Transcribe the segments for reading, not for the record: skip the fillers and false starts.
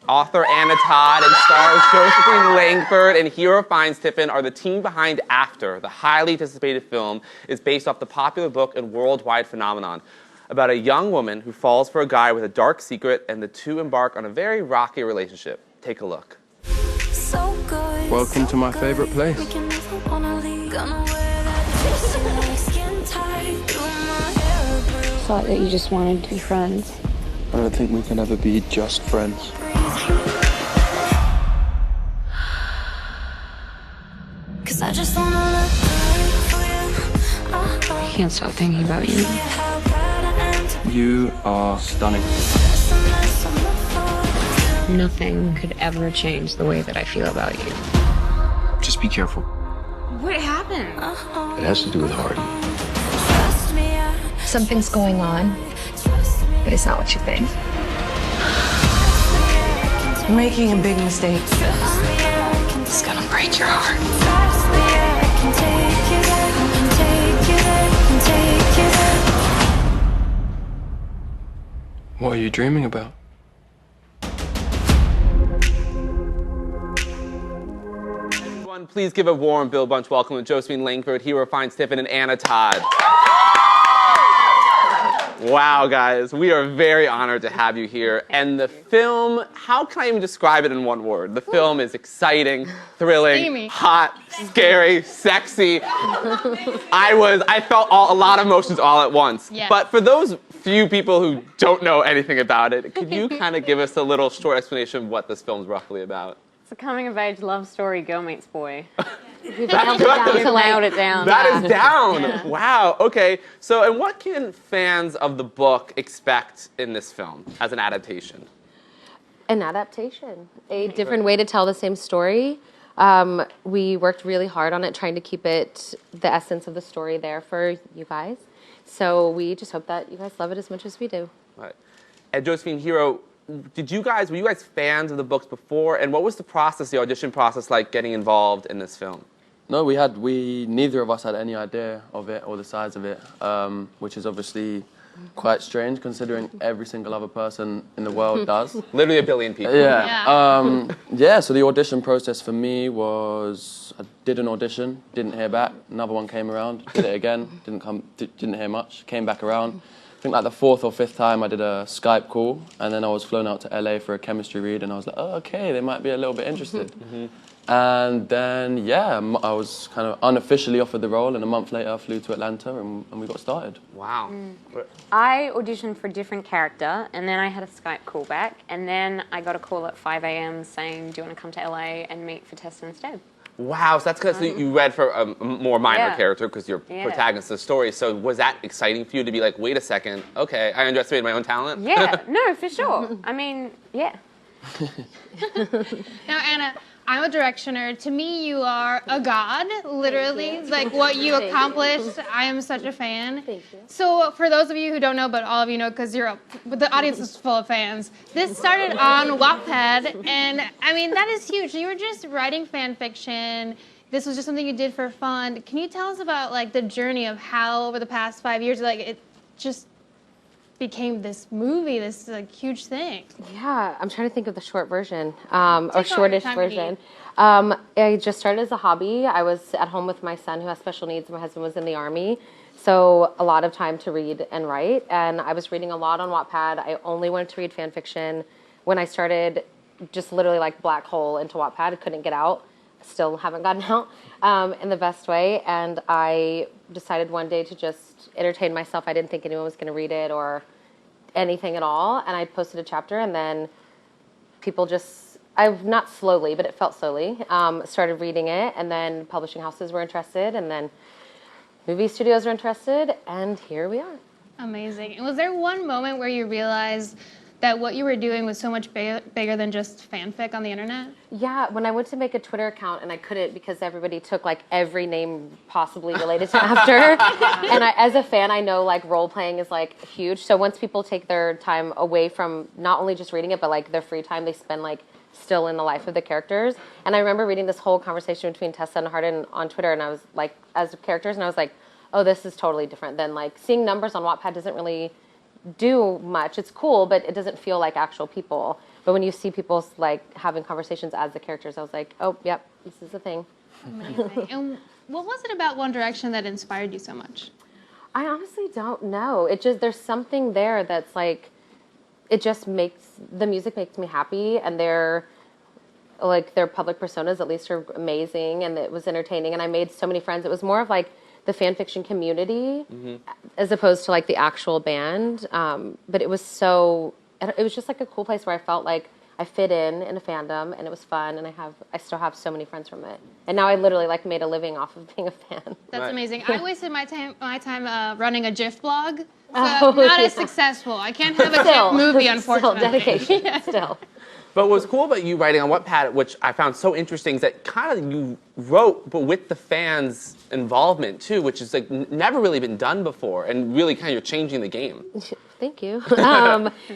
Author Anna Todd and stars Josephine Langford and Hero Finds Tiffin are the team behind After. The highly anticipated film is based off the popular book and worldwide phenomenon about a young woman who falls for a guy with a dark secret, and the two embark on a very rocky relationship. Take a look. Welcome to my favorite place. Thought that you just wanted to be friends. I don't think we can ever be just friends. I can't stop thinking about you. You are stunning. Nothing could ever change the way that I feel about you. Just be careful. What happened? It has to do with Hardy. Something's going on, but it's not what you think. You're making a big mistake. It's gonna break your heart. What are you dreaming about? Everyone, please give a warm Bill Bunch welcome to Josephine Langford, Hero Finds Tiffin, and Anna Todd. Wow, guys, we are very honored to have you here. And the film, how can I even describe it in one word? The film is exciting, thrilling, hot, scary, sexy. I felt a lot of emotions all at once. Yeah. But for those few people who don't know anything about it, could you kind of give us a little short explanation of what this film's roughly about? It's a coming-of-age love story, girl meets boy. We've nailed it down. That is down. Yeah. Wow. Okay. So, and what can fans of the book expect in this film as an adaptation? An adaptation. A different way to tell the same story. We worked really hard on it, trying to keep it, the essence of the story there for you guys. So we just hope that you guys love it as much as we do. Right. And Josephine, Hero, were you guys fans of the books before? And what was the process, the audition process, like getting involved in this film? No, neither of us had any idea of it or the size of it, which is obviously quite strange considering every single other person in the world does. Literally a billion people. Yeah. So the audition process for me was, I did an audition, didn't hear back. Another one came around, did it again, didn't hear much, came back around. I think like the fourth or fifth time I did a Skype call, and then I was flown out to LA for a chemistry read, and I was like, oh, okay, they might be a little bit interested. And then, yeah, I was kind of unofficially offered the role, and a month later I flew to Atlanta and we got started. Wow. I auditioned for a different character, and then I had a Skype call back, and then I got a call at 5 a.m. saying, do you want to come to LA and meet for Tessa instead? Wow, so that's because you read for a more minor character because you're protagonist of the story. So was that exciting for you to be like, wait a second, okay, I underestimated my own talent? Yeah, no, for sure. I mean, yeah. Now, Anna, I'm a director. To me, you are a god, literally. Like what you accomplished, I am such a fan. Thank you. So for those of you who don't know, but all of you know because the audience is full of fans, this started on Wattpad, and I mean, that is huge. You were just writing fan fiction. This was just something you did for fun. Can you tell us about like the journey of how over the past 5 years, like it just became this movie, this like huge thing? Yeah, I'm trying to think of the short version, or shortish version. I just started as a hobby. I was at home with my son who has special needs. My husband was in the Army, so a lot of time to read and write. And I was reading a lot on Wattpad. I only wanted to read fan fiction. When I started, just literally like black hole into Wattpad, I couldn't get out. Still haven't gotten out in the best way. And I decided one day to just entertain myself. I didn't think anyone was going to read it or anything at all. And I posted a chapter, and then people just, not slowly, but it felt slowly, started reading it. And then publishing houses were interested, and then movie studios were interested, and here we are. Amazing. And was there one moment where you realized that what you were doing was so much bigger than just fanfic on the internet? Yeah, when I went to make a Twitter account and I couldn't because everybody took like every name possibly related to After. And as a fan, I know like role playing is like huge. So once people take their time away from not only just reading it, but like their free time they spend like still in the life of the characters. And I remember reading this whole conversation between Tessa and Hardin on Twitter, and I was like, as characters, and I was like, oh, this is totally different than like seeing numbers on Wattpad doesn't really do much. It's cool, but it doesn't feel like actual people. But when you see people like having conversations as the characters, I was like, oh, yep, this is the thing. Amazing. And what was it about One Direction that inspired you so much? I honestly don't know. It just, there's something there that's like, it just makes, the music makes me happy, and their public personas at least are amazing, and it was entertaining, and I made so many friends. It was more of like the fan fiction community as opposed to like the actual band. But it was just like a cool place where I felt like I fit in a fandom, and it was fun, and I still have so many friends from it. And now I literally like made a living off of being a fan. That's amazing. I wasted my time running a GIF blog. So not as successful. I can't have a GIF movie, unfortunately. Still dedication, still. But what's cool about you writing on Wattpad, which I found so interesting, is that kind of you wrote, but with the fans' involvement too, which is like never really been done before, and really kind of you're changing the game. Thank you.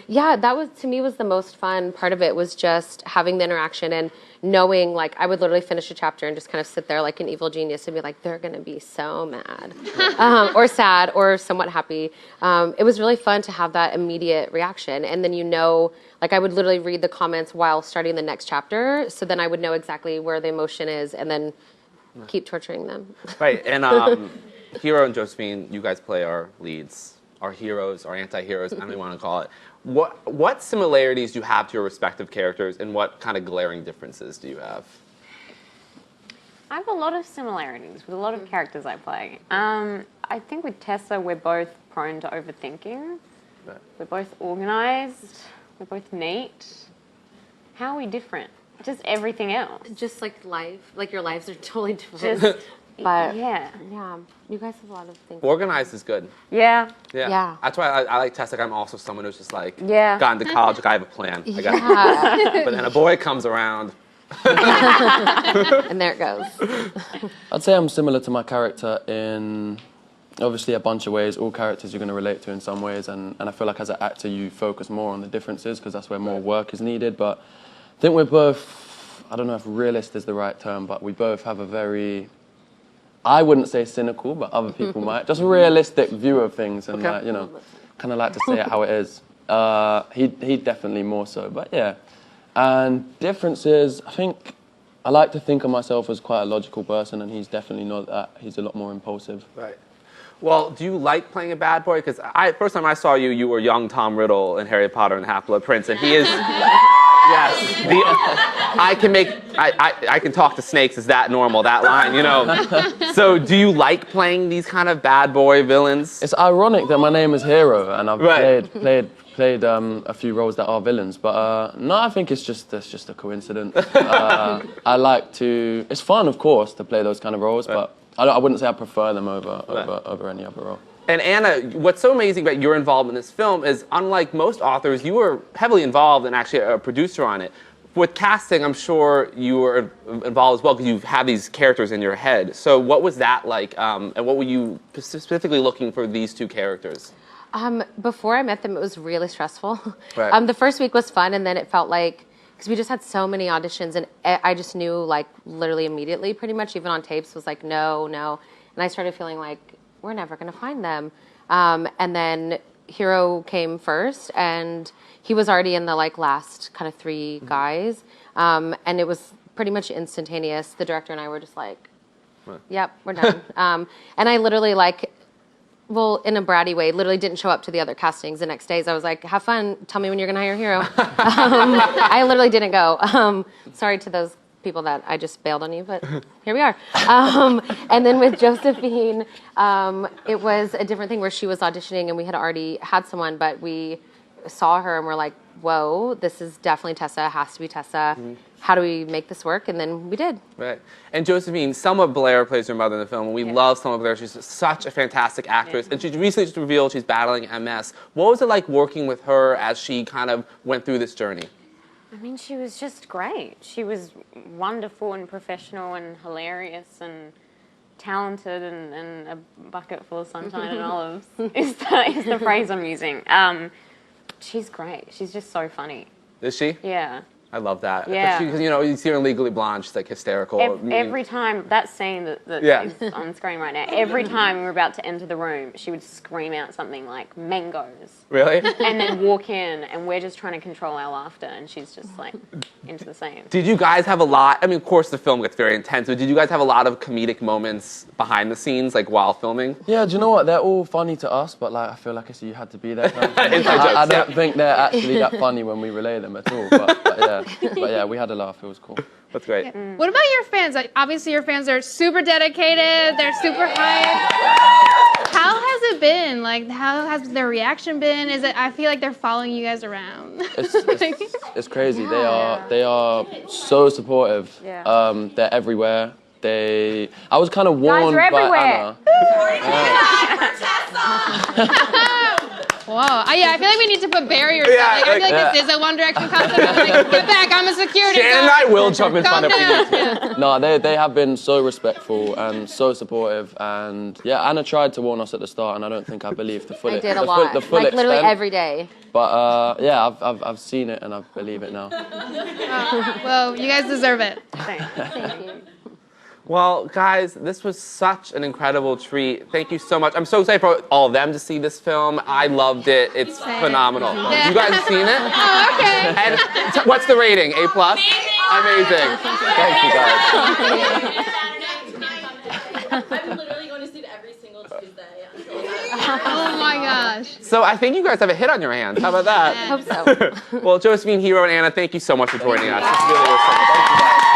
Yeah, that was, to me, was the most fun part of it, was just having the interaction and knowing, like, I would literally finish a chapter and just kind of sit there like an evil genius and be like, they're going to be so mad or sad or somewhat happy. It was really fun to have that immediate reaction. And then, like, I would literally read the comments while starting the next chapter, so then I would know exactly where the emotion is and then keep torturing them. Right, and Hero and Josephine, you guys play our leads. Our heroes, our anti-heroes, however you want to call it. What similarities do you have to your respective characters, and what kind of glaring differences do you have? I have a lot of similarities with a lot of characters I play. I think with Tessa, we're both prone to overthinking. Right. We're both organized. We're both neat. How are we different? Just everything else. Just like life, like your lives are totally different. But yeah, you guys have a lot of things. Organized is good. Yeah. Yeah. That's why I like Tessa. Like, I'm also someone who's just like, Yeah. gotten to college, like I have a plan. I got But then a boy comes around. And there it goes. I'd say I'm similar to my character in obviously a bunch of ways. All characters you're going to relate to in some ways, and I feel like as an actor you focus more on the differences because that's where more work is needed. But I think we're both, I don't know if realist is the right term, but we both have a very, I wouldn't say cynical, but other people might, just a realistic view of things, and kind of like to say it how it is. He definitely more so, but yeah. And differences, I think I like to think of myself as quite a logical person, and he's definitely not that. He's a lot more impulsive. Right. Well, do you like playing a bad boy? Because first time I saw you, you were young Tom Riddle in Harry Potter and Half-Blood Prince, and he is, yes, I can talk to snakes, is that normal, that line, So do you like playing these kind of bad boy villains? It's ironic that my name is Hero, and I've played a few roles that are villains, but no, I think that's just a coincidence. I like to, it's fun, of course, to play those kind of roles, but I wouldn't say I prefer them over any other role. And Anna, what's so amazing about your involvement in this film is, unlike most authors, you were heavily involved and actually a producer on it. With casting, I'm sure you were involved as well because you have these characters in your head. So what was that like, and what were you specifically looking for these two characters? Before I met them, it was really stressful. Right. The first week was fun, and then it felt like, because we just had so many auditions, and I just knew, like, literally immediately, pretty much, even on tapes, was like, no. And I started feeling like, we're never going to find them. And then Hero came first, and he was already in the, like, last kind of 3 guys. And it was pretty much instantaneous. The director and I were just like, yep, we're done. And I literally, like, well, in a bratty way, literally didn't show up to the other castings the next days. I was like, have fun. Tell me when you're going to hire Hero. I literally didn't go. Sorry to those people that I just bailed on you, but here we are. And then with Josephine, it was a different thing where she was auditioning and we had already had someone, but we saw her and we're like, whoa, this is definitely Tessa. It has to be Tessa. Mm-hmm. How do we make this work? And then we did. Right. And Josephine, Selma Blair plays her mother in the film, and we love Selma Blair. She's such a fantastic actress. And she recently just revealed she's battling MS. What was it like working with her as she kind of went through this journey? I mean, she was just great. She was wonderful and professional and hilarious and talented and a bucket full of sunshine and olives is the phrase I'm using. She's great. She's just so funny. Is she? Yeah. I love that. Yeah. Because you see her in Legally Blonde, she's like hysterical. Every time, that scene that Yeah. is on screen right now, every time we were about to enter the room, she would scream out something like mangoes. Really? And then walk in, and we're just trying to control our laughter, and she's just like into the same. Did you guys have a lot? I mean, of course, the film gets very intense, but did you guys have a lot of comedic moments behind the scenes, like while filming? Yeah, do you know what? They're all funny to us, but like I feel like you had to be there. Kind of thing. Inside jokes, I don't yeah. think they're actually that funny when we relay them at all. But yeah, we had a laugh. It was cool. That's great. What about your fans? Like, obviously, your fans are super dedicated. They're super hyped. How has it been? Like, how has their reaction been? I feel like they're following you guys around. It's crazy. They are so supportive. Yeah. They're everywhere. I was kind of warned Guys are by everywhere. Anna. Whoa. Yeah, I feel like we need to put barriers. Yeah, I feel like yeah. this is a One Direction concert. Like, get back, I'm a security Shannon and guard. I will jump in front Calm if we need down. to. No, they have been so respectful and so supportive. And yeah, Anna tried to warn us at the start, and I don't think I believed the full I did a the lot. Full, the full like literally extent. every day. But yeah, I've seen it and I believe it now. Well, you guys deserve it. Thanks. Thank you. Well, guys, this was such an incredible treat. Thank you so much. I'm so excited for all of them to see this film. I loved it. It's phenomenal. Yeah. You guys seen it? Oh, okay. And what's the rating? A+? Amazing. Thank you, guys. I'm literally going to see it every single Tuesday. Oh my gosh. So I think you guys have a hit on your hands. How about that? Hope so. Well, Josephine, Hero, and Anna, thank you so much for joining us. This really was so much fun.